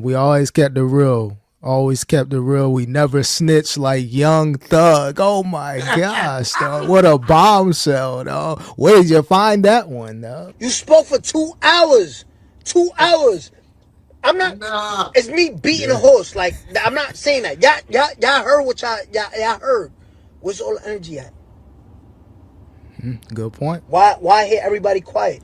We always kept it real. Always kept it real. We never snitched like Young Thug. Oh my gosh, dog. What a bombshell, dog. Where did you find that one, dog? You spoke for 2 hours. 2 hours. I'm not. Nah. It's me beating a Yeah. horse. Like, I'm not saying that. Y'all heard what y'all heard. Where's all the energy at? Good point. Why hear everybody quiet?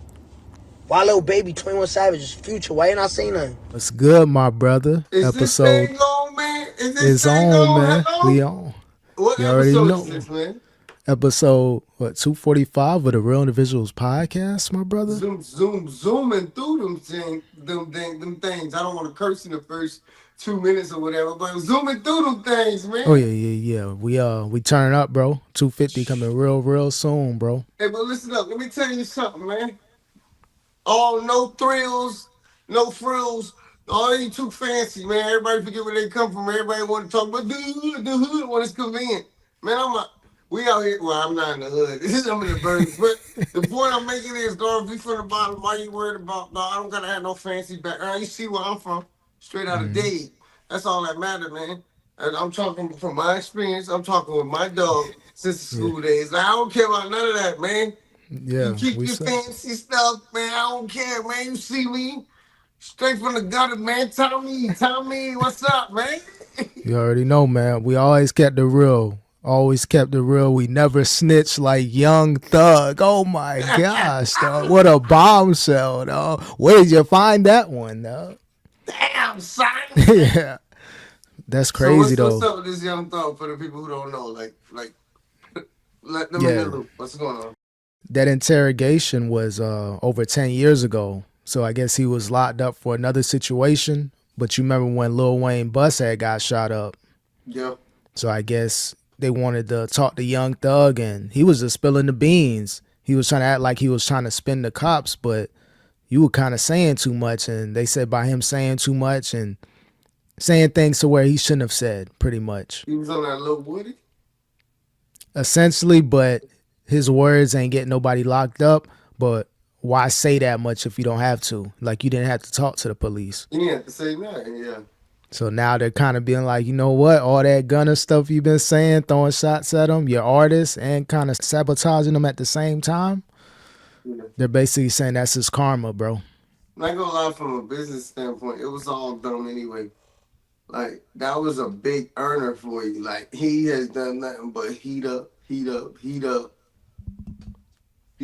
Why Lil Baby, 21 Savage, Future? Why you not saying nothing? What's good, my brother? Is this Episode thing on, man? Is this is thing on, on? man. Hello? We on. What You already episode know. is this, man? Episode, 245 of the Real Individuals podcast, my brother? Zooming through them things. I don't want to curse in the first 2 minutes or whatever, but zooming through them things, man. Oh, yeah. We turning up, bro. 250 coming real soon, bro. Hey, but listen up. Let me tell you something, man. All no thrills, no frills. All ain't too fancy, man. Everybody forget where they come from. Everybody want to talk about the hood when it's convenient. Man, we out here. Well, I'm not in the hood. I'm in the birds. But the point I'm making is, dog, if you from the bottom, why you worried about, dog? I don't gotta have no fancy background. You see where I'm from. Straight out of Dade. That's all that matters, man. And I'm talking from my experience. I'm talking with my dog since the school days. I don't care about none of that, man. Yeah, You keep we your said. fancy stuff, man. I don't care, man. You see me straight from the gutter, man. Tommy, what's up, man? You already know, man. We always kept it real. Always kept it real. We never snitched like Young Thug. Oh my gosh, dog. What a bombshell, dog. Where did you find that one, dog? Damn, son. Yeah. That's crazy, so what's though. up with this Young Thug for the people who don't know? Like, let them Yeah. in the loop. What's going on? That interrogation was over 10 years ago. So I guess he was locked up for another situation. But you remember when Lil Wayne bus had got shot up. Yeah. So I guess they wanted to talk to Young Thug, and he was just spilling the beans. He was trying to act like he was trying to spin the cops, but you were kind of saying too much. And they said by him saying too much and saying things to where he shouldn't have said, pretty much. He was on that little Woody? Essentially, but his words ain't getting nobody locked up. But why say that much if you don't have to? Like, you didn't have to talk to the police. You didn't have to say nothing, yeah. So now they're kind of being like, you know what? All that Gunna stuff you've been saying, throwing shots at them, your artists, and kind of sabotaging them at the same time. Yeah. They're basically saying that's his karma, bro. Not gonna lie, from a business standpoint, it was all dumb anyway. Like, that was a big earner for you. Like, he has done nothing but heat up. You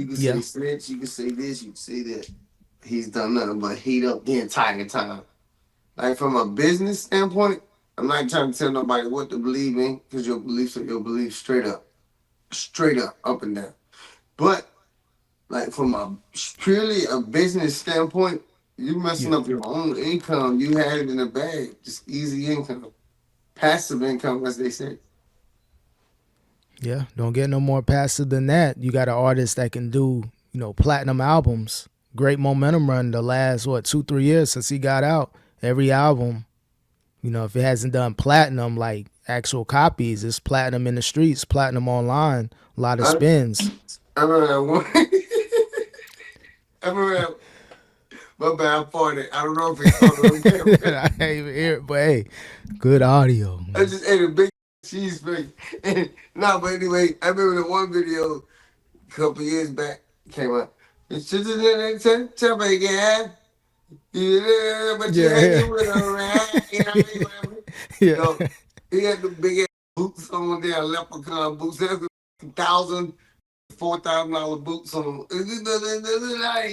can say snitch, you can say this, you can say that. He's done nothing but heat up the entire time. Like, from a business standpoint, I'm not trying to tell nobody what to believe in, because your beliefs are your beliefs straight up, up and down. But, like, from a purely a business standpoint, you messing up your own income. You had it in the bag, just easy income, passive income, as they say. Yeah, don't get no more passive than that. You got an artist that can do, platinum albums. Great momentum run the last, 2-3 years since he got out. Every album, if it hasn't done platinum, like actual copies, it's platinum in the streets, platinum online, a lot of spins. I remember that one. I remember that. My bad, I farted. I don't know if it's on camera. I can't even hear it, but hey, good audio. I just ate a big cheese face. But anyway, I remember the one video a couple years back came out. It's just tell me again. Yeah, but you ain't doing it right. You know what I mean? Yeah. He had the big ass boots on there, leprechaun boots. That's $1,000, $4,000 boots on.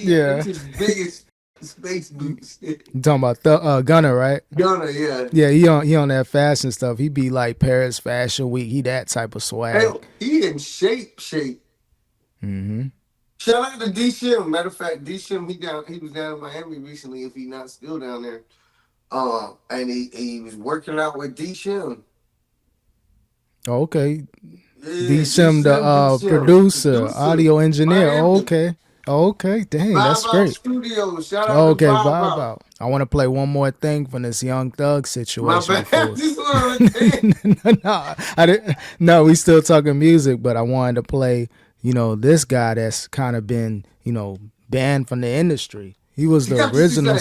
Yeah. His biggest space boots. You talking about Gunna, right? Gunna, yeah. Yeah, he on that fashion stuff. He be like Paris Fashion Week. He that type of swag. Hell, he in shape. Mm-hmm. Shout out to D Shim. Matter of fact, D Shim, he was down in Miami recently, if he not still down there. And he was working out with D Shim. Oh, okay. Yeah, D Shim, the producer, audio engineer. Miami. Okay. Dang, that's Vibe great. Out Studios. Shout out to Vibe Out. I want to play one more thing from this Young Thug situation. My bad. This one I didn't. No, we still talking music, but I wanted to play, this guy that's kind of been, banned from the industry. He was the original.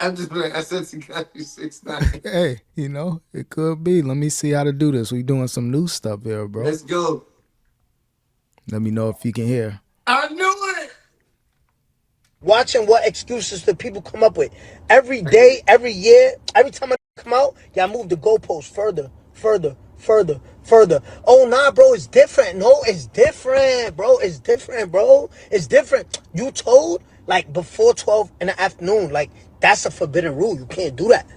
I'm just playing. I said she got you 6'9". Hey, it could be. Let me see how to do this. We doing some new stuff here, bro. Let's go. Let me know if you can hear. I knew it. Watching what excuses the people come up with. Every day, every year, every time I come out, y'all move the goalposts further, further, further, further. Oh, nah, bro, it's different. No, it's different, bro. It's different, bro. It's different. You told, like, before 12 in the afternoon. Like, that's a forbidden rule. You can't do that.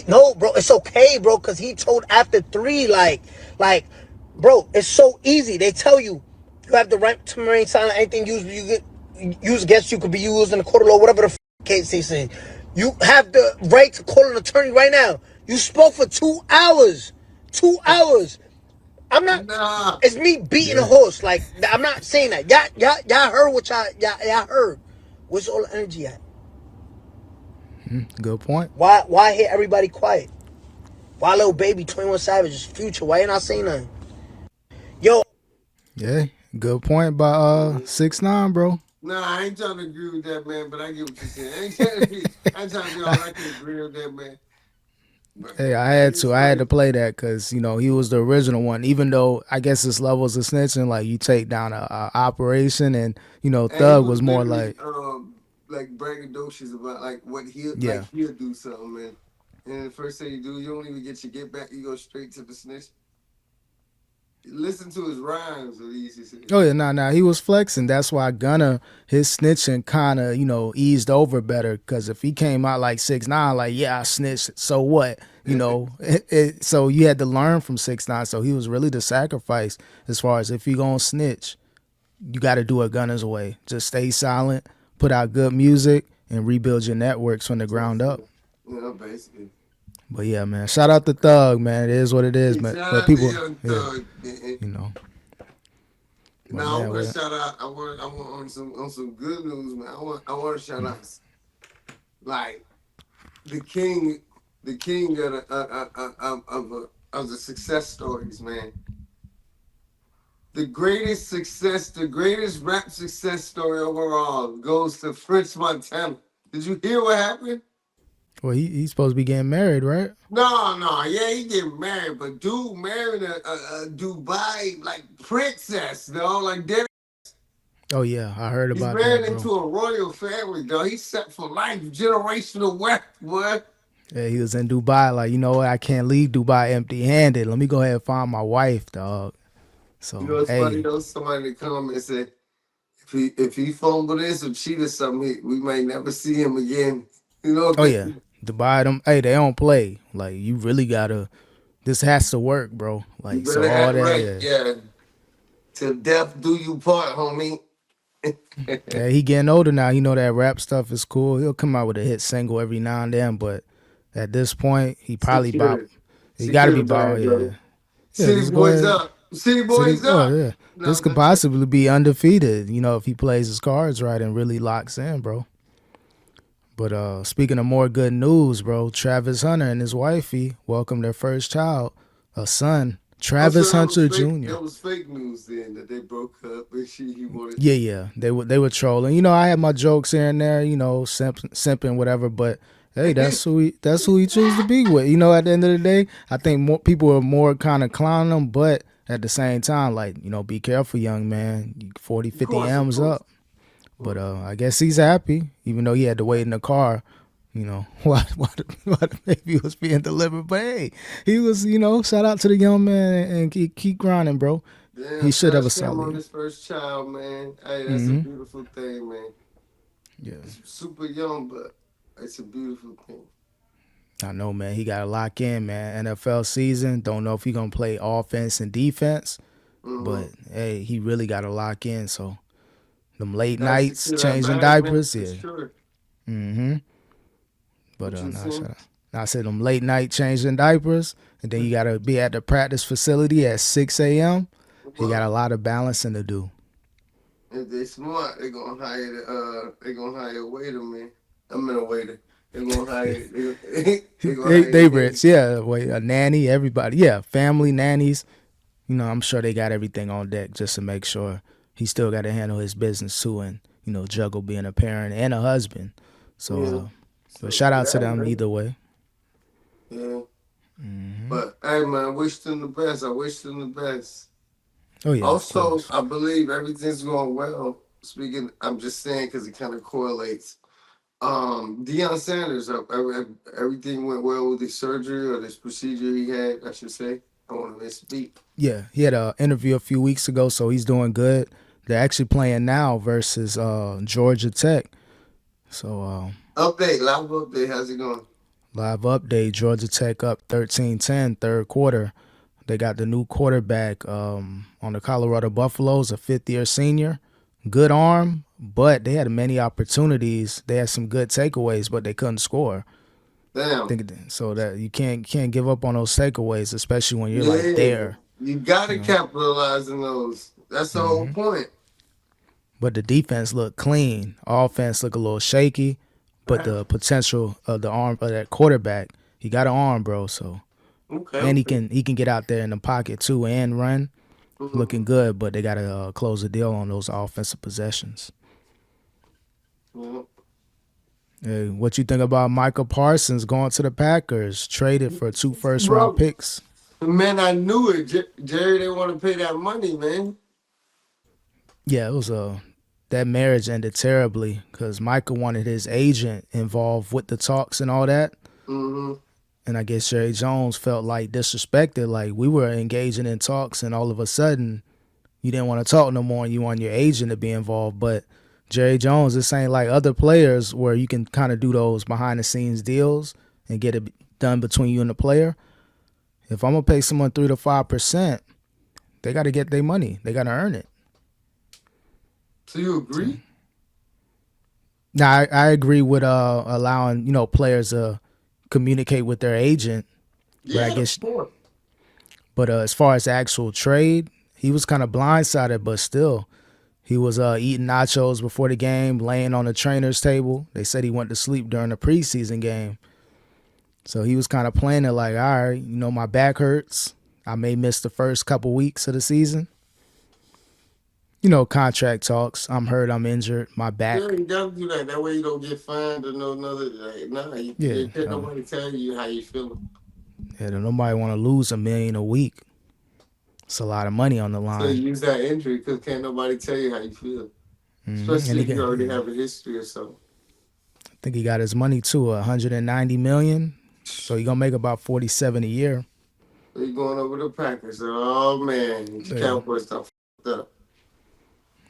No, bro, it's okay, bro, because he told after 3, like, bro, it's so easy. They tell you, you have the right to remain silent. Anything used against you could be used in the court of law, whatever the case they say. You have the right to call an attorney right now. You spoke for 2 hours. 2 hours. I'm not. Nah. It's me beating a Yeah. horse. Like, I'm not saying that. Y'all heard what y'all heard. Where's all the energy at? Good point. Why hear everybody quiet? Why Lil Baby, 21 Savage, Future? Why you not saying nothing? Yo, Yeah. Good point by 6ix9ine, bro. Nah, I ain't trying to agree with that, man, but I get what you're saying. I ain't trying to be all I can agree with that, man. But Hey, man, I that had is to. I had funny. to play that because he was the original one. Even though I guess it's levels of snitching, like you take down a operation, and And he Thug was was more literally like braggadocious about like what yeah. he'll do something, man. And the first thing you do, you don't even get your get back, you go straight to the snitch. Listen to his rhymes, what he used to say. Oh yeah, nah. He was flexing. That's why Gunna his snitching kind of eased over better. Because if he came out like 6ix9ine, like yeah I snitched, so what? So you had to learn from 6ix9ine. So he was really the sacrifice as far as if you gonna snitch, you got to do it Gunna's way. Just stay silent, put out good music, and rebuild your networks from the ground up. Basically. But yeah, man, shout out to Thug, man. It is what it is, Hey, man. shout But out to people, Young yeah, Thug, man. you know. But Now I man, want we to shout out. I want on some good news, man. I want to shout out like the king of the success stories, man. The greatest rap success story overall goes to French Montana. Did you hear what happened? well, he's supposed to be getting married, right? No, yeah, he getting married, but dude married a Dubai like princess, though, like that. Oh yeah, I heard He's about that, married bro. into a royal family, though. He's set for life, generational wealth, boy. Yeah, he was in Dubai, like what? I can't leave Dubai empty-handed. Let me go ahead and find my wife, dog. You So know, it's funny hey, though. Somebody in the comments said if he fumble this or cheat or something, we might never see him again. You know, oh 'cause yeah, Dubai, them, hey, they don't play. Like you really gotta. This has to work, bro. you Like so, better all act that, right, yeah. yeah. Till death do you part, homie. Yeah, he getting older now. That rap stuff is cool. He'll come out with a hit single every now and then, but at this point, he probably about. Secure, He got to secure be the about, bag, yeah. bro. Yeah, City just go boys ahead. up, city City, boys oh up. yeah, No, this could but check. possibly be undefeated. If he plays his cards right and really locks in, bro. But speaking of more good news, bro, Travis Hunter and his wifey welcomed their first child, a son, Oh, so Travis that was Hunter fake. Jr. That was fake news then that they broke up and he wanted. Yeah, they were trolling. I had my jokes here and there, simping whatever. But hey, that's who he choose to be with. At the end of the day, I think more people are more kind of clowning him, but at the same time, like be careful, young man. 40, Of 50 course, of M's course, up. of But course. I guess he's happy, even though he had to wait in the car. While the baby was being delivered. But hey, he was, shout out to the young man and keep grinding, bro. Damn, He should have a congrats to him on solid. his first child, man. Hey, that's a Mm-hmm. beautiful thing, man. Yeah. It's super young, but it's a beautiful thing. I know, man. He got to lock in, man. NFL season. Don't know if he gonna play offense and defense, Mm-hmm. but hey, he really got to lock in. So them late Gotta nights secure that changing bag, man, diapers, for yeah. sure. Mm-hmm. But What you nah, saying? shut up. I said them late night changing diapers, and then you gotta be at the practice facility at 6 a.m. He got Well, a lot of balancing to do. if they smart, they gonna hire a waiter, man. I mean a waiter. They gonna hire they gonna they hire a they nanny. rich, yeah. Wait, a nanny, everybody, yeah. Family nannies. I'm sure they got everything on deck just to make sure he still got to handle his business too, and juggle being a parent and a husband. So Yeah. But So shout out to yeah, them man. either way. Yeah. Hmm. But hey, man, I wish them the best. I wish them the best. Oh yeah, of Also, course. I believe everything's going well. Speaking, I'm just saying because it kind of correlates. Deion Sanders, everything went well with his surgery or this procedure he had, I should say. I want to misspeak. Yeah, he had an interview a few weeks ago, so he's doing good. They're actually playing now versus Georgia Tech. So Update, live update. How's it going? live update: Georgia Tech up 13-10, third quarter. They got the new quarterback on the Colorado Buffaloes, a fifth-year senior. Good arm, but they had many opportunities. They had some good takeaways, but they couldn't score. Damn. So that you can't give up on those takeaways, especially when you're like Yeah. there. You got You to know. capitalize on those. That's the whole Hmm. point. But the defense looked clean. Offense looked a little shaky, but Right. the potential of the arm of that quarterback, he got an arm, bro. So Okay, and he okay. can he can get out there in the pocket too and run. Looking Mhm. good, but they got to close the deal on those offensive possessions. Yeah. Hey, what you think about Micah Parsons going to the Packers? Traded for two first round Bro, picks. man, I knew it. Jerry didn't want to pay that money, man. Yeah, it was that marriage ended terribly because Micah wanted his agent involved with the talks and all that. Mm-hmm. And I guess Jerry Jones felt like disrespected, like we were engaging in talks, and all of a sudden you didn't want to talk no more, and you want your agent to be involved. But Jerry Jones, this ain't like other players where you can kind of do those behind the scenes deals and get it done between you and the player. If I'm gonna pay someone 3 to 5%, they got to get their money. They got to earn it. So you So agree? now I agree with allowing players to communicate with their agent, but I Yeah, of guess course. as far as the actual trade, he was kind of blindsided, but still. He was eating nachos before the game, laying on the trainer's table. They said he went to sleep during the preseason game. So he was kind of playing it like, all right, my back hurts. I may miss the first couple weeks of the season. Contract talks. I'm hurt. I'm injured. My Yeah, back. you gotta do that. That way you don't get fined or no another. Like, nah, Yeah. you can't nobody tell you how you feeling. Yeah. Nobody want to lose $1 million a week. It's a lot of money on the So line. you use that injury because can't nobody tell you how you feel. And Especially he if got, you already yeah, have a history or something. I think he got his money too, 190 million. So he gonna make about 47 a year. So you going over the Packers. Oh man, the Yeah. Cowboys done fucked up.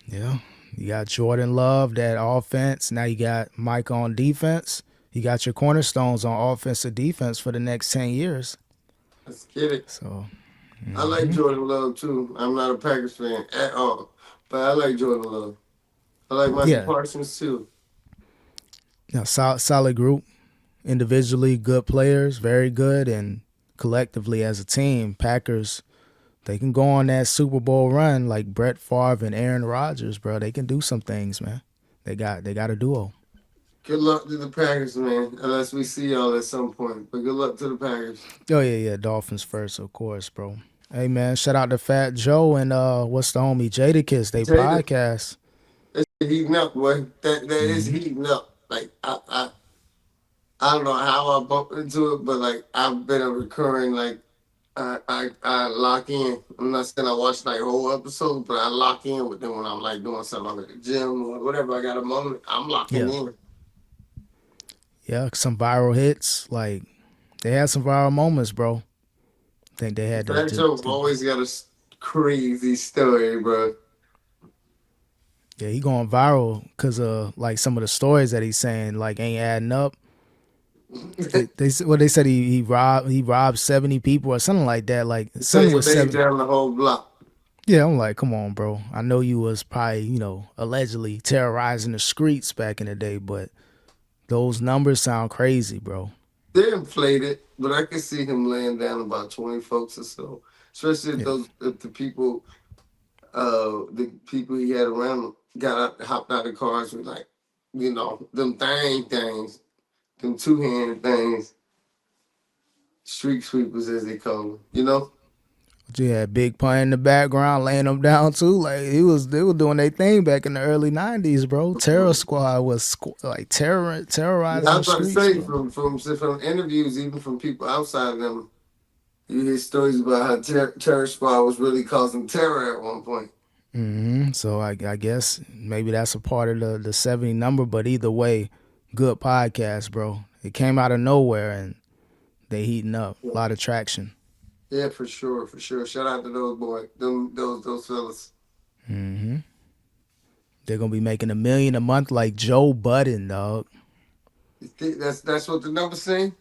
Yeah. You got Jordan Love, that offense. Now you got Mike on defense. You got your cornerstones on offensive defense for the next 10 years. Let's get it. So, I like Jordan Love too. I'm not a Packers fan at all, but I like Jordan Love. I like Micah yeah, Parsons too. solid group. Individually, good players, very good. And collectively, as a team, Packers, they can go on that Super Bowl run like Brett Favre and Aaron Rodgers, bro. They can do some things, man. They got a duo. Good luck to the Packers, man. Unless we see y'all at some point. But good luck to the Packers. Oh, yeah, yeah. Dolphins first, of course, bro. Hey, man, shout out to Fat Joe and what's the homie Jadakiss. They Jada, podcast. it's heating up, boy. That is heating up. Like I don't know how I bumped into it, but like I've been a recurring like I lock in. I'm not saying I watch like whole episodes, but I lock in with them when I'm like doing something I'm at the gym or whatever. I got a moment, I'm locking Yeah, in. yeah. Some viral hits. Like they had some viral moments, bro. I think they had Fat Joe always got a crazy story, bro. yeah, he going viral because of like some of the stories that he's saying like ain't adding up. They said he robbed 70 people or something like that. Like So something you with laid seven. down the whole block. Yeah, I'm like, come on, bro. I know you was probably allegedly terrorizing the streets back in the day, but those numbers sound crazy, bro. They inflated, but I can see him laying down about 20 folks or so. Especially Yeah, if the people he had around him got out, hopped out of cars with like, them things, them two-hand things, street sweepers as they call them. But you had Big Pun in the background laying them down too. Like they were doing their thing back in the early '90s, bro. Terror Squad was like Yeah, I terrorizing the was about to streets, say bro. from interviews, even from people outside of them, you hear stories about how Terror Squad was really causing terror at one point. So I guess maybe that's a part of the 70 number, but either way, good podcast, bro. It came out of nowhere and they heating up. A lot of traction. Yeah, for sure, for sure. Shout out to those boys, those fellas. They're gonna be making $1 million a month like Joe Budden, dog. You think that's what the numbers say?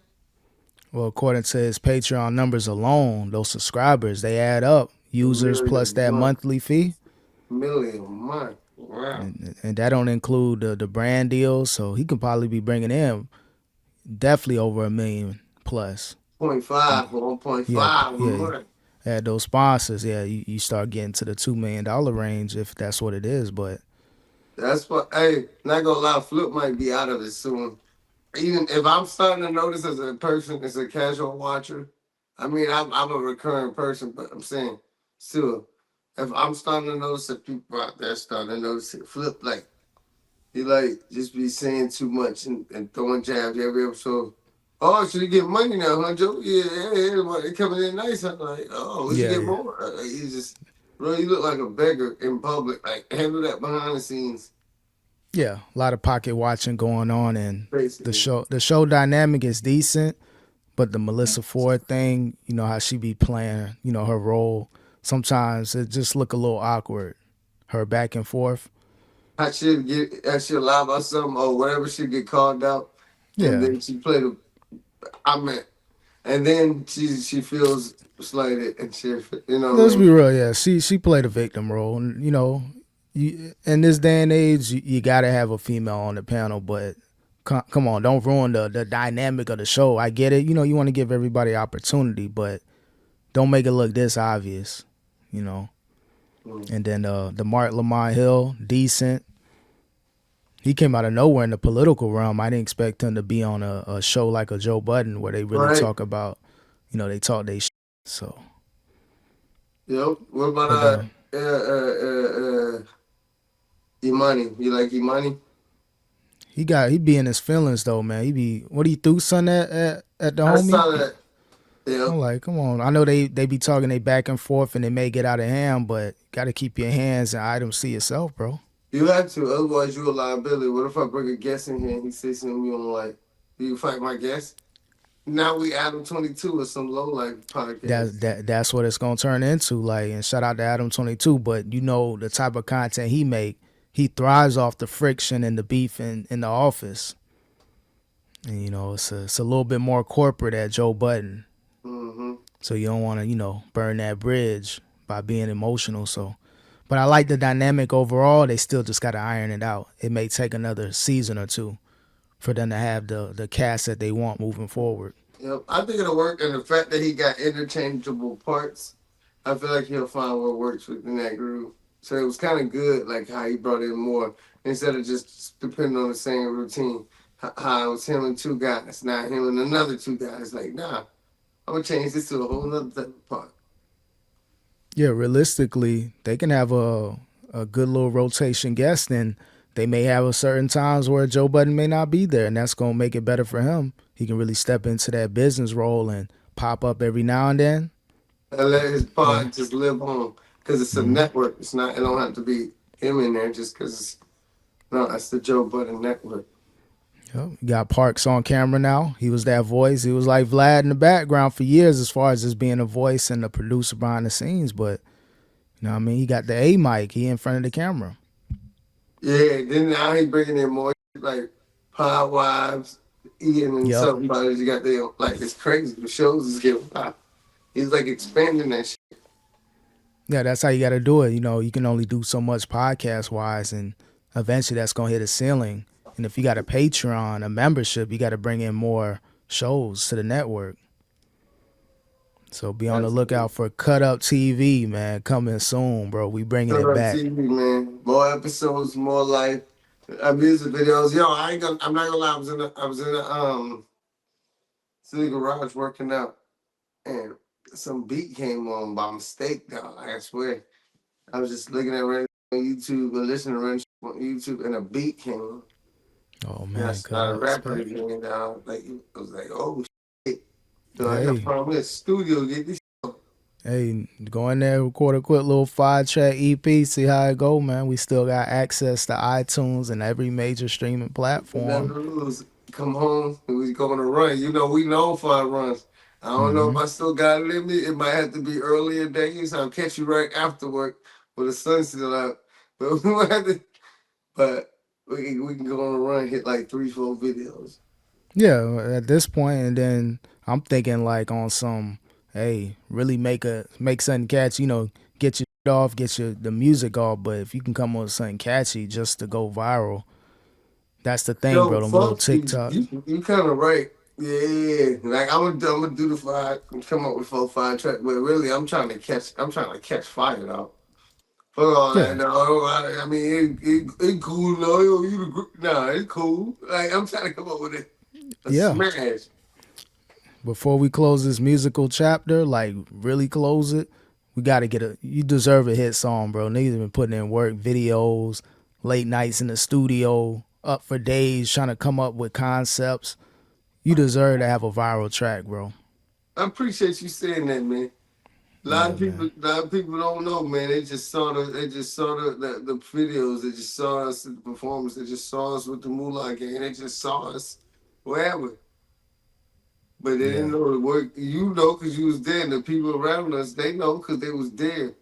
Well, according to his Patreon numbers alone, those subscribers, they add up. A Users million plus a that month. monthly fee. Million a month. Wow. And that don't include the brand deals, so he can probably be bringing in definitely over $1 million plus. 0.5 or Yeah, 1.5 a yeah. month. Add those sponsors, yeah, you start getting to the $2 million range if that's what it is. But That's what. Hey, not gonna lie, Flip might be out of it soon. Even if I'm starting to notice as a person, as a casual watcher, I mean, I'm a recurring person, but I'm saying, still, if I'm starting to notice that people out there starting to notice it, Flip like he like just be saying too much and throwing jabs every episode. Oh, should you get money now, huh, Joe? Yeah, it coming in nice. I'm like, oh, we should yeah, get yeah, more. He just, bro, you look like a beggar in public. Like, handle that behind the scenes, yeah, a lot of pocket watching going on, and basically. the show dynamic is decent. But the Melissa Ford thing, you know how she be playing, you know her role. Sometimes it just look a little awkward. Her back and forth. I should lie about something or whatever she get called out, and Yeah, then she play the, I mean, and then she feels slighted and shit. You know what I let's be mean? real. Yeah, she played a victim role, and you know, in this day and age, you gotta have a female on the panel. But come on, don't ruin the dynamic of the show. I get it. You know, you want to give everybody opportunity, but don't make it look this obvious. You know. Mm. And then the Mark Lamont Hill, decent. He came out of nowhere in the political realm. I didn't expect him to be on a show like a Joe Budden where they really Right. talk about, you know, they talk they shit. So, Yep. What about but Imani? You like Imani? he be in his feelings though, man. He be what he threw son at the I homie. saw that. Yep. I'm like, come on. I know they be talking they back and forth and they may get out of hand, but gotta keep your hands and items to yourself, bro. You have to, otherwise you're a liability. What if I bring a guest in here and he says something you don't like? Do you fight my guest? Now we Adam 22 or some low life podcast. That's what it's gonna turn into. Like, and shout out to Adam 22, but you know the type of content he make, he thrives off the friction and the beef in the office. And you know, it's a little bit more corporate at Joe Budden. Mm-hmm. So you don't wanna, you know, burn that bridge by being emotional. So but I like the dynamic overall. They still just gotta iron it out. It may take another season or two for them to have the cast that they want moving forward. Yep. I think it'll work, and the fact that he got interchangeable parts, I feel like he'll find what works within that group. So it was kind of good, like how he brought in more instead of just depending on the same routine. How it was him and two guys, not him and another two guys. Like, nah, I'm gonna change this to a whole nother type of part. Yeah, realistically, they can have a good little rotation guest, and they may have a certain times where Joe Budden may not be there, and that's gonna make it better for him. He can really step into that business role and pop up every now and then. And let his Yeah. pod just live on because it's a network. It's not. It don't have to be him in there just because it's no. That's the Joe Budden network. Yep. You got Parks on camera now. He was that voice. He was like Vlad in the background for years as far as just being a voice and a producer behind the scenes. But, you know what I mean? He got the A mic. He in front of the camera. Yeah. Then now he bringing in more like pod wives, Ian and Yep. somebody. You got the like it's crazy. The shows is getting pop. He's like expanding that shit. Yeah, that's how you got to do it. You know, you can only do so much podcast wise, and eventually that's going to hit a ceiling. And if you got a Patreon, a membership, you got to bring in more shows to the network. So be on the That's lookout for Cut Up TV, man. Coming soon, bro. We bringing Cut it Up back. TV, man. More episodes, more life. Music videos. Yo, I ain't gonna. I'm not gonna lie. I was in the city garage working out, and some beat came on by mistake, dog. I swear. I was just looking at random on YouTube and listening to random on YouTube, and a beat came on. Oh And I man, started cuz, rapping cuz. again, dog. Like, I was like, oh, shit. So I got Hey, from this studio, get this. hey, go in there, record a quick little 5-track EP, see how it go, man. We still got access to iTunes and every major streaming And then platform. lose, come home, and we going to run. You know, we know for our runs. I don't know if Hmm. I still got a limit. It might have to be earlier days. I'll catch you right after work with the sun's still out. But we might have to, but we can go on a run, hit like 3, 4 videos. Yeah, at this point, and then I'm thinking like on some, hey, really make something catchy. Get your off, get your the music off. But if you can come up with something catchy just to go viral, that's the thing, Yo, bro. Them little fuck TikTok. you kind of right. Yeah. Like I'm gonna do the 5, come up with 4, 5 tracks, but really I'm trying to catch fire out. Fuck all that. Yeah, No, I mean it cool. No, yo, you the nah, it's cool. Like I'm trying to come up with a yeah. smash. Before we close this musical chapter, like really close it, we gotta get a. You deserve a hit song, bro. Niggas been putting in work, videos, late nights in the studio, up for days trying to come up with concepts. You deserve to have a viral track, bro. I appreciate you saying that, man. A lot Yeah, of people, man. a lot of people don't know, man. They just saw the videos. They just saw us at the performance. They just saw us with the Moolah gang. They just saw us wherever. But they didn't Yeah. know the work. You know, because you was there. And the people around us, they know because they was there.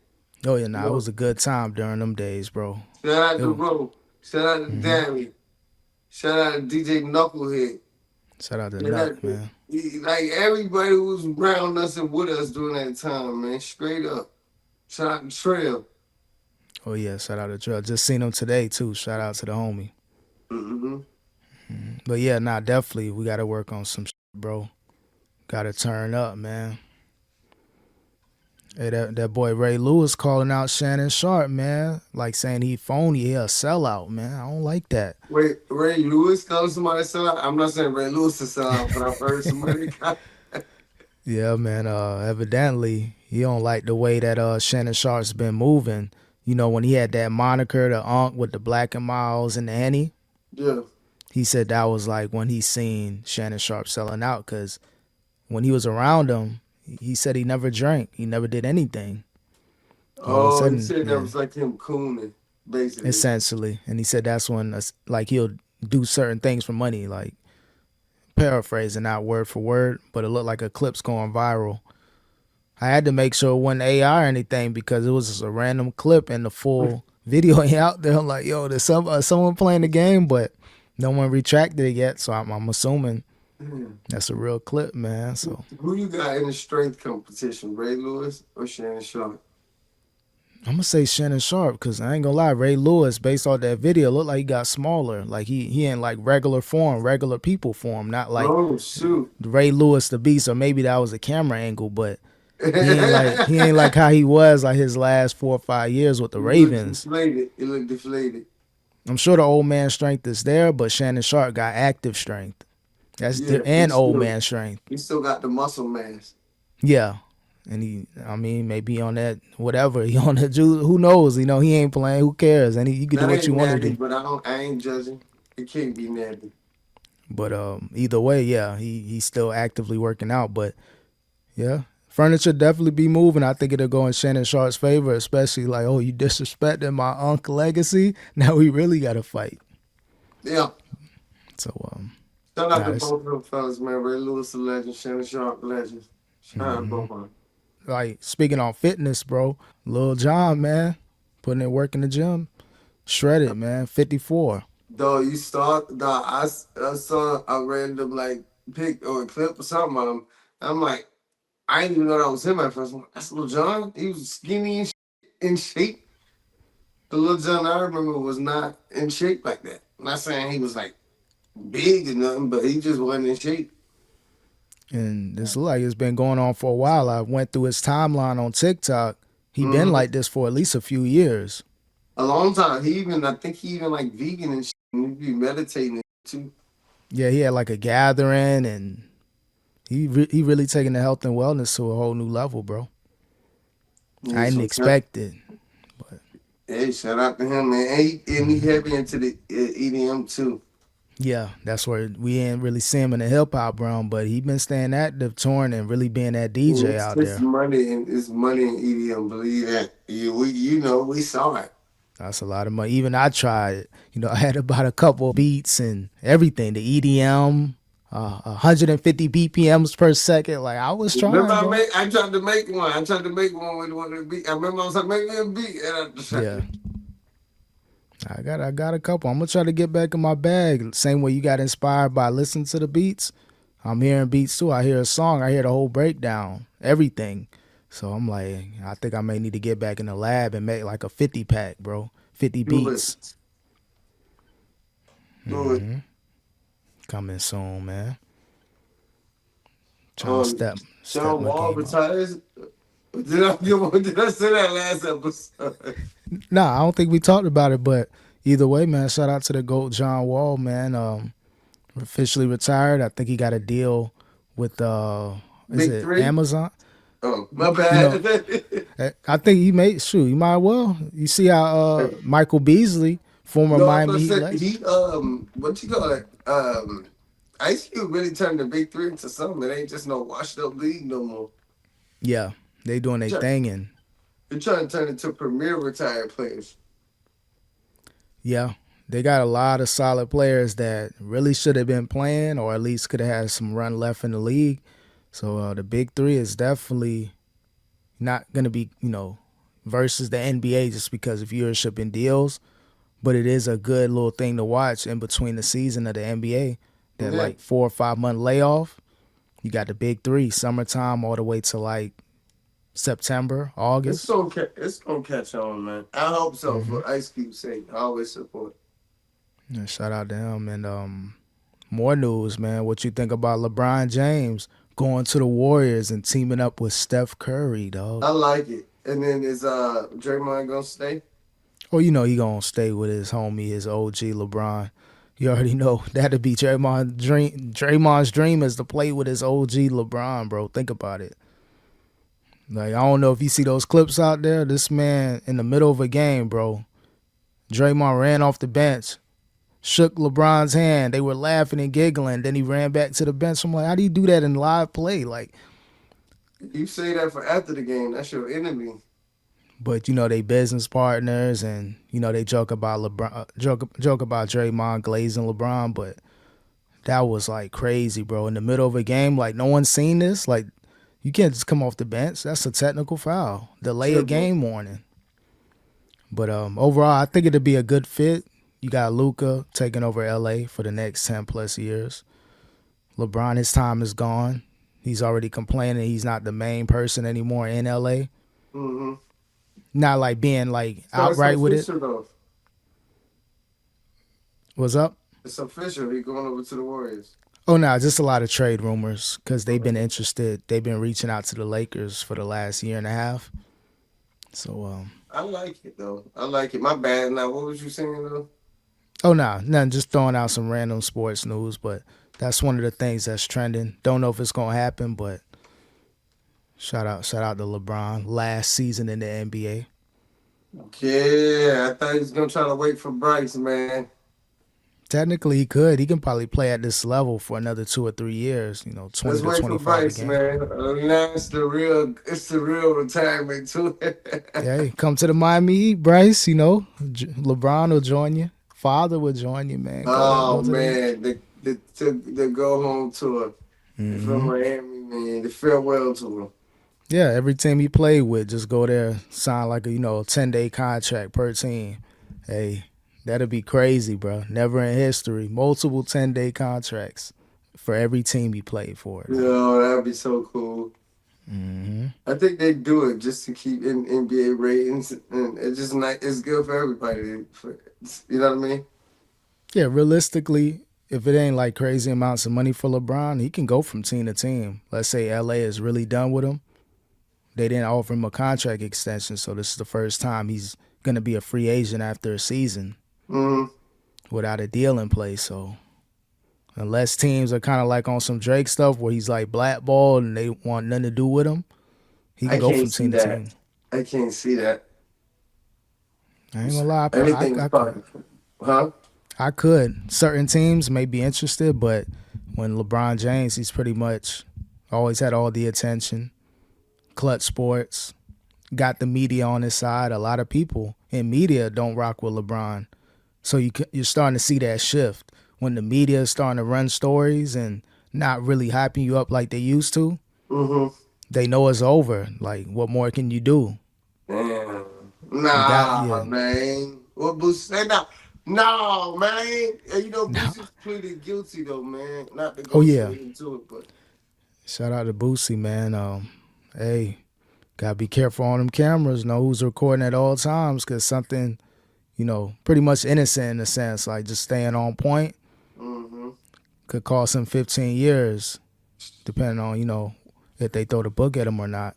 Oh yeah, You nah, it know, was a good time during them days, bro. shout out It to was, Ro. Shout out to hmm Danny. Shout out to DJ Knucklehead. Shout out to Shout Nuck, out to, man. like everybody who was around us and with us during that time, man. Straight up. Shout out to Trail. Oh yeah, shout out to Drill. Just seen him today too. Shout out to the homie. Mm-hmm. But yeah, nah, definitely we gotta work on some shit, bro. Gotta turn up, man. Hey, that boy Ray Lewis calling out Shannon Sharpe, man. Like saying he phony, he a sellout, man. I don't like that. Wait, Ray Lewis calling somebody a sellout? I'm not saying Ray Lewis is a sellout, but I've heard somebody call. Yeah, man. Evidently he don't like the way that Shannon Sharpe's been moving. When he had that moniker, the Unk with the Black and Miles and the Henny, Yeah. he said that was like when he seen Shannon Sharpe selling out. Cause when he was around him, he said he never drank, he never did anything. All of a Oh, he sudden, said that yeah, was like him cooning, basically. essentially, and he said that's when like he'll do certain things for money, like paraphrasing, not word for word, but it looked like a clip's going viral. I had to make sure it wasn't AI or anything because it was just a random clip and the full video ain't out there. I'm like, yo, there's someone playing the game, but no one retracted it yet. So I'm assuming Hmm. that's a real clip, man. So Who you got in the strength competition, Ray Lewis or Shannon Sharpe? I'm gonna say Shannon Sharpe because I ain't gonna lie, Ray Lewis, based off that video, looked like he got smaller. Like he in like regular form, regular people form, not like Oh, shoot. Ray Lewis the Beast, or maybe that was a camera angle, but he ain't like how he was like his last 4 or 5 years with the He looked Ravens. deflated. He looked deflated. I'm sure the old man strength is there, but Shannon Sharpe got active strength. Yeah, And old man strength. he still got the muscle mass. Yeah. And I mean, maybe on that, whatever, he on the juice, who knows? He ain't playing, who cares? And you can do That what ain't you want to natty, do. but I ain't judging. It can't be natty. But either way, yeah, he's still actively working out. But yeah, furniture definitely be moving. I think it'll go in Shannon Sharpe's favor, especially like, oh, you disrespecting my uncle legacy. Now we really got to fight. Yeah. So, Shout out nah, to this, both of them fellas, man. Ray Lewis a legend, Shannon Sharpe a legend. Shout out to both of them. like speaking on fitness, bro, Lil Jon, man, putting in work in the gym, shredded, man, 54. Though you start, dog, I saw a random like pic or a clip or something of him. I'm like, I didn't even know that was him at first. I'm like, that's Lil Jon. He was skinny and in shape. The Lil Jon I remember was not in shape like that. I'm not saying he was like big or nothing, but he just wasn't in shape. And this look like it's been going on for a while. I went through his timeline on TikTok. He been Hmm. like this for at least a few years. A long time. I think he even like vegan and shit. And he be meditating and shit, too. Yeah, he had like a gathering and he really taking the health and wellness to a whole new level, bro. Yeah, I didn't so expect it. hey, shout out to him, man. And he heavy into the EDM too. Yeah, that's where we ain't really see him in the hip hop realm, but he been staying active, touring, and really being that DJ out It's there. money and it's money in EDM. Believe that. We saw it. That's a lot of money. Even I tried it. I had about a couple of beats and everything. The EDM, 150 BPMs per second. Like I was Remember, trying, bro. I tried to make one. I tried to make one with one of the beat. I remember I was like, make me a beat, and I just Yeah, I got a couple. I'm gonna try to get back in my bag. Same way you got inspired by listening to the beats. I'm hearing beats too. I hear a song. I hear the whole breakdown, everything. So I'm like, I think I may need to get back in the lab and make like a 50 pack, bro. 50 do beats. it. Do it. Coming soon, man. Trying to step John my Wall game up. retires. Did I say that last episode? Nah, I don't think we talked about it, but either way, man, shout out to the GOAT John Wall, man. Officially retired. I think he got a deal with is Big it Three? Amazon? Oh, my bad. I think he he might well. You see how Michael Beasley, former No, I was Miami Heat gonna say legend. he what you call it? Ice Cube really turned the Big Three into something. It ain't just no washed up league no more. Yeah, they doing their thing, and They're trying to turn it into premier retired players. yeah, they got a lot of solid players that really should have been playing, or at least could have had some run left in the league. So the Big Three is definitely not going to be, versus the NBA just because of viewership and deals. But it is a good little thing to watch in between the season of the NBA. That Yeah. like 4 or 5 month layoff. You got the Big Three, summertime all the way to like September, August. It's gonna catch on, man. I hope so for Ice Cube's sake. I always support. Yeah, shout out to him. And more news, man. What you think about LeBron James going to the Warriors and teaming up with Steph Curry, dog? I like it. And then is Draymond gonna stay? Oh, he gonna stay with his homie, his OG LeBron. You already know that'd be Draymond's dream is to play with his OG LeBron, bro. Think about it. Like I don't know if you see those clips out there. This man in the middle of a game, bro. Draymond ran off the bench, shook LeBron's hand. They were laughing and giggling. Then he ran back to the bench. I'm like, how do you do that in live play? Like, You say that for after the game. That's your enemy. but they business partners, and they joke about LeBron, joke about Draymond glazing LeBron, but that was like crazy, bro. In the middle of a game, like no one's seen this. Like you can't just come off the bench. That's a technical foul. Delay a game warning. But overall, I think it'd be a good fit. You got Luka taking over LA for the next 10 plus years. LeBron, his time is gone. He's already complaining he's not the main person anymore in LA. Mm-hmm. Not like being like So outright with it. though. What's up? It's official. He going over to the Warriors. Oh, no, just a lot of trade rumors because they've been interested. They've been reaching out to the Lakers for the last year and a half. So, I like it though. I like it. My bad. Now, what was you saying though? oh, no, nothing. Just throwing out some random sports news, but that's one of the things that's trending. Don't know if it's gonna happen, but shout out to LeBron. Last season in the NBA. Yeah, I thought he was gonna try to wait for Bryce, man. Technically, he could. He can probably play at this level for another 2 or 3 years. 20 Let's to wait for 25 a Bryce, game. man. Now it's the real retirement too. Hey, come to the Miami Heat, Bryce. LeBron will join you. Father will join you, man. Oh Go to man, the go home tour from Miami, man. The farewell tour. Yeah, every team he played with, just go there, sign like a 10-day contract per team. Hey, that'd be crazy, bro. Never in history. Multiple 10-day contracts for every team he played for. Yo, that'd be so cool. I think they do it just to keep in NBA ratings, and it's just it's good for everybody. You know what I mean? Yeah, realistically, if it ain't like crazy amounts of money for LeBron, he can go from team to team. Let's say LA is really done with him. They didn't offer him a contract extension, so this is the first time he's going to be a free agent after a season without a deal in place. So Unless teams are kind of like on some Drake stuff where he's like blackballed and they want nothing to do with him, he can I go can't from see team to that. team. I can't see that. I ain't gonna lie, Everything's I could. possible. Huh? I could. Certain teams may be interested, but when LeBron James, he's pretty much always had all the attention. Clutch Sports got the media on his side. A lot of people in media don't rock with LeBron, so you're starting to see that shift when the media is starting to run stories and not really hyping you up like they used to. Mm-hmm. They know it's over. Like, what more can you do? Damn. You got Nah, man. What Boosie say now? No, man. You know, no. Boosie's pleaded guilty though, man. Not to Oh go yeah. straight into it, but Shout out to Boosie, man. Hey, gotta be careful on them cameras. Know who's recording at all times, cause something, pretty much innocent in a sense, like just staying on point, mm-hmm. could cost him 15 years, depending on if they throw the book at him or not.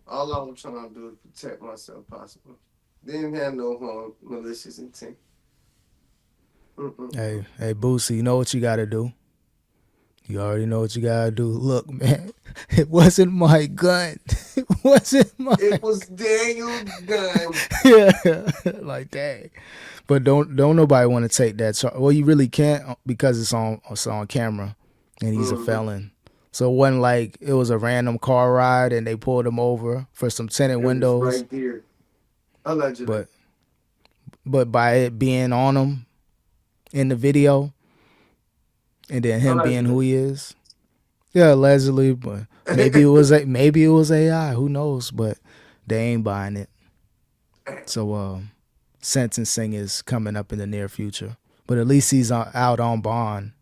All I was trying to do is protect myself, possible. Didn't have no harm, malicious intent. Mm-mm-mm. Hey, Boosie, you know what you gotta do. You already know what you gotta do. Look, man, it wasn't my gun. It wasn't my. It was Daniel's gun. Yeah, like dang. But don't nobody want to take that charge. Well, you really can't because it's on camera, and he's a Mm-hmm. felon. So it wasn't like it was a random car ride and they pulled him over for some tinted It was windows. right there. Allegedly. But by it being on him in the video, and then him being who Allegedly. he is, yeah, allegedly. But maybe it was AI. Who knows? But they ain't buying it. So sentencing is coming up in the near future. But at least he's out on bond,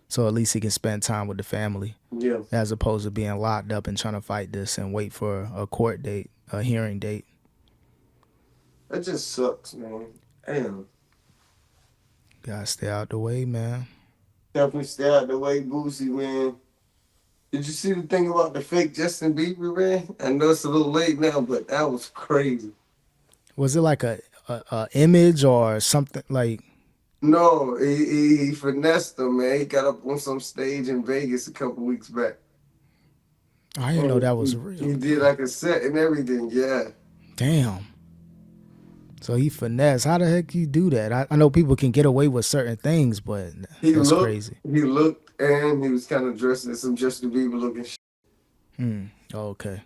so at least he can spend time with the family, Yeah. as opposed to being locked up and trying to fight this and wait for a court date, a hearing date. That just sucks, man. Damn. Gotta stay out the way, man. Definitely stay out the way, Boosie, man. Did you see the thing about the fake Justin Bieber, man? I know it's a little late now, but that was crazy. Was it like a image or something like? No, he finessed him, man. He got up on some stage in Vegas a couple weeks back. I didn't know And that was he real. did like a set and everything, yeah. Damn. So he finesse. How the heck you do that? I know people can get away with certain things, but that's crazy. He looked, and he was kind of dressed as some Justin Bieber looking shit. Okay.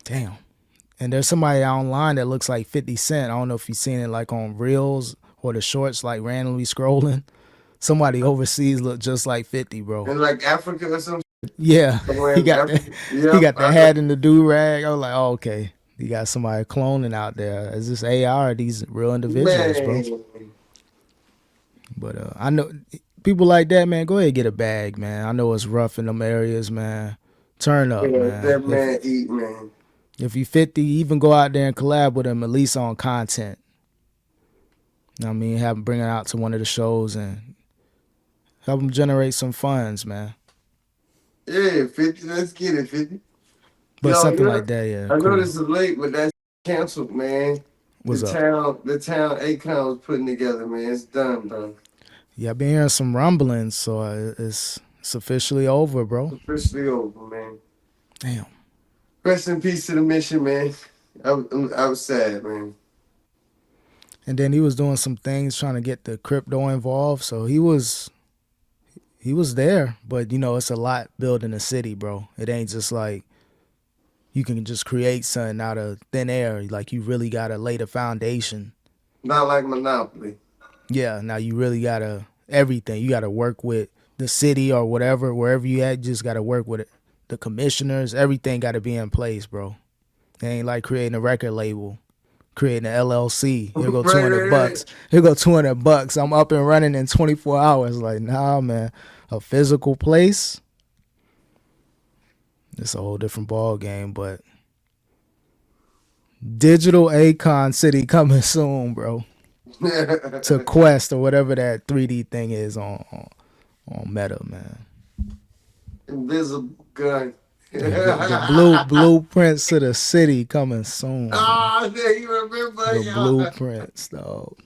Damn. And there's somebody online that looks like 50 Cent. I don't know if you've seen it like on Reels or the shorts, like randomly scrolling. Somebody overseas look just like 50, bro. In like Africa or something. Yeah, Somewhere he in got the Africa. he Yep. got the hat and the do rag. I was like, oh, okay, you got somebody cloning out there. Is this AI or these real individuals, bro? Man. But I know people like that, man. Go ahead and get a bag, man. I know it's rough in them areas, man. Turn up, Yeah, man. that man eat, man. If you 50, even go out there and collab with him, at least on content. You know what I mean? Have him bring it out to one of the shows and help him generate some funds, man. Yeah, 50, let's get it, 50. But Yo, something yeah, like that, yeah. I know Cool. this is late, but that's canceled, man. What's up? The town Akon was putting together, man. It's done, bro. Yeah, I've been hearing some rumblings, so it's officially over, bro. Officially over, man. Damn. Rest in peace to the mission, man. I was sad, man. And then he was doing some things trying to get the crypto involved, so he was there, but it's a lot building a city, bro. It ain't just like you can just create something out of thin air. Like you really gotta lay the foundation. Not like Monopoly. Yeah, now you really gotta everything. You gotta work with the city or whatever, wherever you at. You just gotta work with it. The commissioners, everything gotta be in place, bro. It ain't like creating a record label, creating an LLC. Here go $200. Here go $200. I'm up and running in 24 hours. Like, nah, man. A physical place, it's a whole different ball game. But digital Akon City coming soon, bro. To Quest or whatever that 3D thing is on Meta, man. Invisible gun. The blueprints to the city coming soon. Ah, yeah, you remember? The blueprints, dog.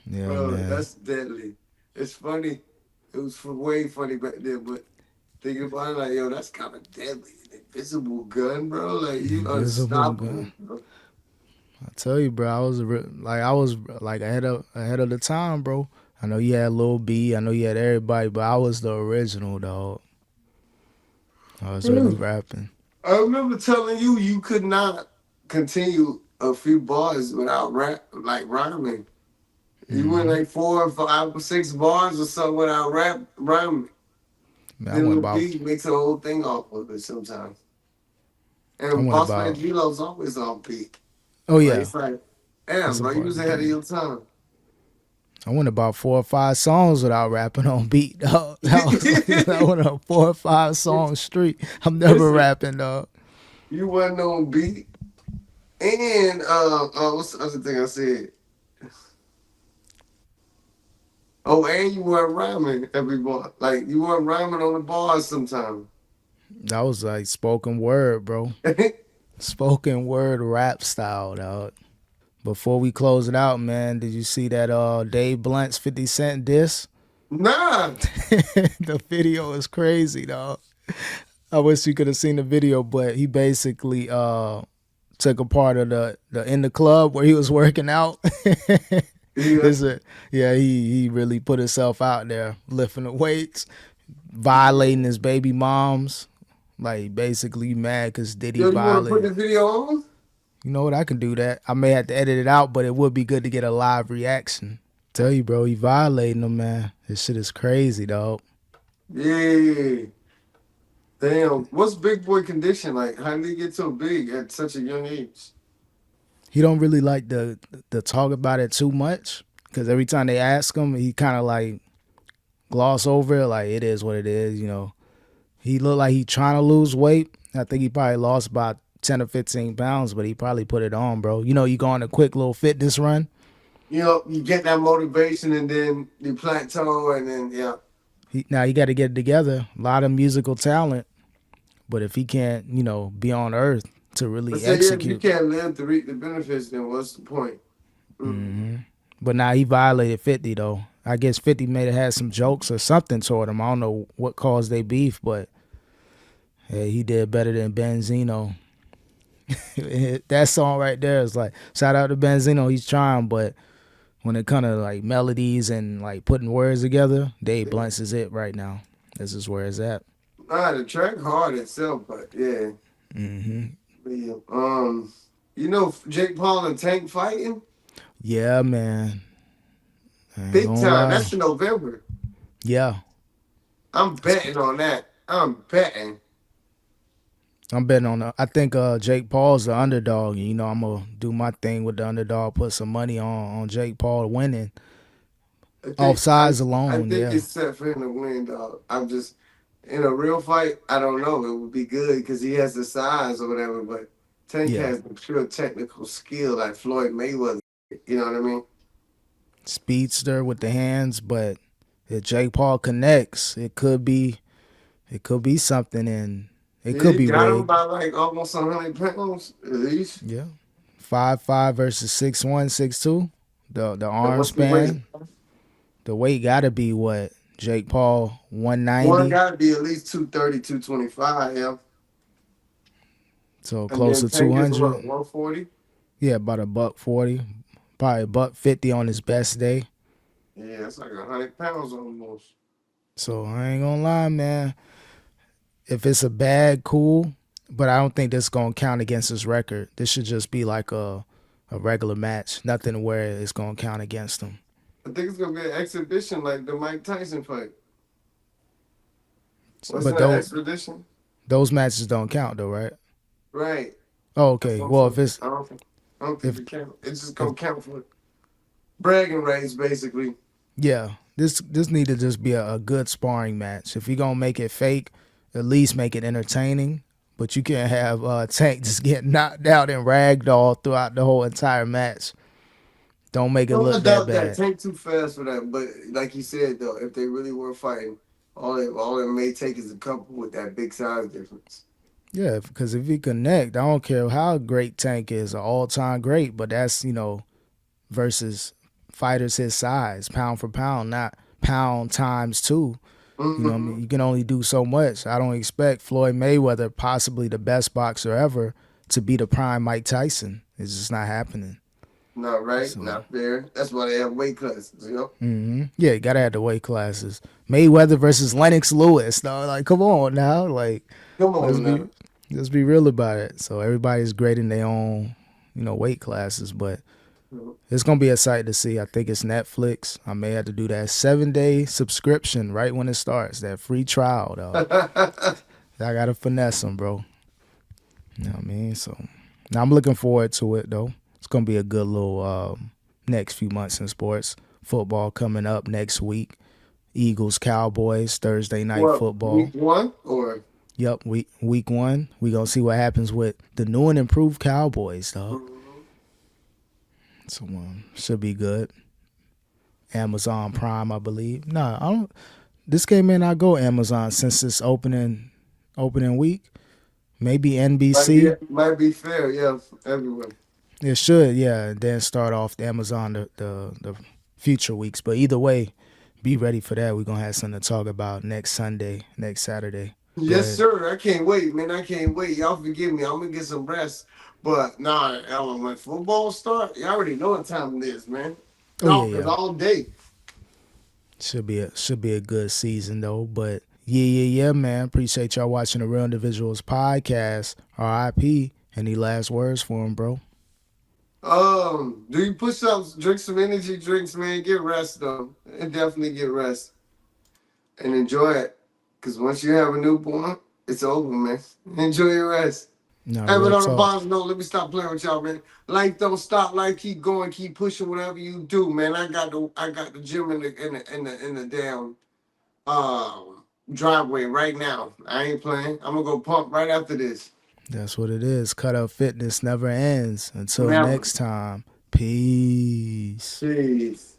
Yeah, Bro, man. that's deadly. It's funny. It was way funny back then, but thinking about it, like, yo, that's kind of deadly. An invisible gun, bro. Like, you Invisible gun. unstoppable, bro. I tell you, bro, I was like ahead of the time, bro. I know you had Lil B, I know you had everybody, but I was the original, dog. I was really rapping. I remember telling you you could not continue a few bars without like rhyming. You went like 4 or 5 or 6 bars or something without rhyming. Man, Then Lil B makes the whole thing off of it sometimes. I And went Boss Man about. G-Lo's always on beat. Oh Like, yeah, it's like, that's damn, a bro, you part of was the ahead of game. your time. I went about 4 or 5 songs without rapping on beat, dog. I went a 4 or 5 song streak. I'm never Listen, rapping, dog. you wasn't on beat. And what's the other thing I said? Oh, and you weren't rhyming every bar. Like you weren't rhyming on the bars sometimes. That was like spoken word, bro. Spoken word rap style, dog. Before we close it out, man, did you see that Dave Blunt's 50 Cent diss? Nah. The video is crazy, dog. I wish you could have seen the video, but he basically took a part of the in the club where he was working out. Yeah. Is it? Yeah, he really put himself out there, lifting the weights, violating his baby moms. Like basically mad because Diddy Yo, you want to put violated. the video on? You know what? I can do that. I may have to edit it out, but it would be good to get a live reaction. Tell you, bro, he violating them, man. This shit is crazy, dog. Yeah. Damn. What's Big Boy condition like? How did he get so big at such a young age? He don't really like to talk about it too much because every time they ask him, he kind of like gloss over it, like it is what it is. You know, he looked like he trying to lose weight. I think he probably lost about 10 or 15 pounds, but he probably put it on, bro. You know, you go on a quick little fitness run. You know, you get that motivation and then you plateau and then yeah. Now you got to get it together. A lot of musical talent, but if he can't, you know, be on earth to But really say yeah, if you execute. can't live to reap the benefits, then what's the point? But now he violated 50 though. I guess 50 may have had some jokes or something toward him. I don't know what caused their beef, but hey, he did better than Benzino. That song right there is like, shout out to Benzino, he's trying, but when it kind of like melodies and like putting words together, Dave Blunt's is it right now. This is where it's at. Nah, the track hard itself, but yeah. But, yeah. You know Jake Paul and Tank fighting? Yeah, man. I ain't Big gonna time. lie. That's in November. Yeah. I'm betting on that. I'm betting. I'm betting on I think Jake Paul's the underdog. You know, I'm gonna do my thing with the underdog, put some money on Jake Paul winning. Off sides I alone, think yeah. it's set for him to win, dog. I'm just in a real fight. I don't know. It would be good because he has the size or whatever. But Tank Yeah. has the pure technical skill like Floyd Mayweather. You know what I mean? Speedster with the hands, but if Jake Paul connects, it could be something, and it could He be got him rigged. by like almost 100 pounds at least. Yeah. 5'5" versus 6'1", 6'2". The And arm what's the weight? span. The weight gotta be what? Jake Paul One 190. got to be at least 230, 225, yeah. So And close then to Tank is 200. what, 140? Yeah, about $140. Probably $150 on his best day. Yeah, that's like 100 pounds almost. So I ain't gonna lie, man. If it's a bad, cool. But I don't think this gonna count against his record. This should just be like a regular match. Nothing where it's gonna count against him. I think it's going to be an exhibition like the Mike Tyson fight. What's But that expedition? those matches don't count though, right? Right. Oh, That's okay. what I'm Well, if saying. it's I don't think if it counts. It's just going to count for bragging rights, basically. yeah, this need to just be a good sparring match. If you're gonna make it fake, at least make it entertaining. But you can't have Tank just get knocked out and ragdoll throughout the whole entire match. Don't make it No, I look that doubt that. bad. Tank too fast for that. But like you said, though, if they really were fighting, all it may take is a couple with that big size difference. Yeah, because if he connect, I don't care how great Tank is, an all-time great, but that's, versus fighters his size, pound for pound, not pound times two. You know what I Mm-hmm. mean? You can only do so much. I don't expect Floyd Mayweather, possibly the best boxer ever, to be the prime Mike Tyson. It's just not happening. Not right, So, not fair. That's why they have weight classes, yeah, you gotta have the weight classes. Mayweather versus Lennox Lewis, though. Like, come on now. Like, Come let's on be now. let's be real about it. So everybody's grading their own, weight classes, but it's gonna be a sight to see. I think it's Netflix. I may have to do that 7-day subscription right when it starts. That free trial, though. I gotta finesse them, bro. You know what I mean? So now I'm looking forward to it, though. It's gonna be a good little next few months in sports. Football coming up next week. Eagles, Cowboys, Thursday night What, football. week one or? Yep, week one. We gonna see what happens with the new and improved Cowboys, dog. Mhm. So should be good. Amazon Prime, I believe. Nah, I don't. This game may not go Amazon since it's opening week. Maybe NBC. Might be fair, yeah, for everyone. It should, yeah. Then start off the Amazon the future weeks. But either way, be ready for that. We're gonna have something to talk about next Sunday, next Saturday. Go Yes, ahead. sir. I can't wait, man. I can't wait. Y'all forgive me. I'm gonna get some rest. But nah, Ellen, when football start, you already know what time it is, man. Oh yeah, Talk is yeah. all day. Should be a good season though. But yeah, man. Appreciate y'all watching the Real Individuals podcast. R.I.P. Any last words for him, bro? Do you push ups, drink some energy drinks, man? Get rest though. And definitely get rest. And enjoy it. Cause once you have a newborn, it's over, man. Enjoy your rest. No, Hey, but real on a talk. positive note, let me stop playing with y'all, man. Life don't stop. Life keep going, keep pushing. Whatever you do, man. I got the gym in the damn driveway right now. I ain't playing. I'm gonna go pump right after this. That's what it is. Cut up fitness never ends. Until Never. next time. Peace. Jeez.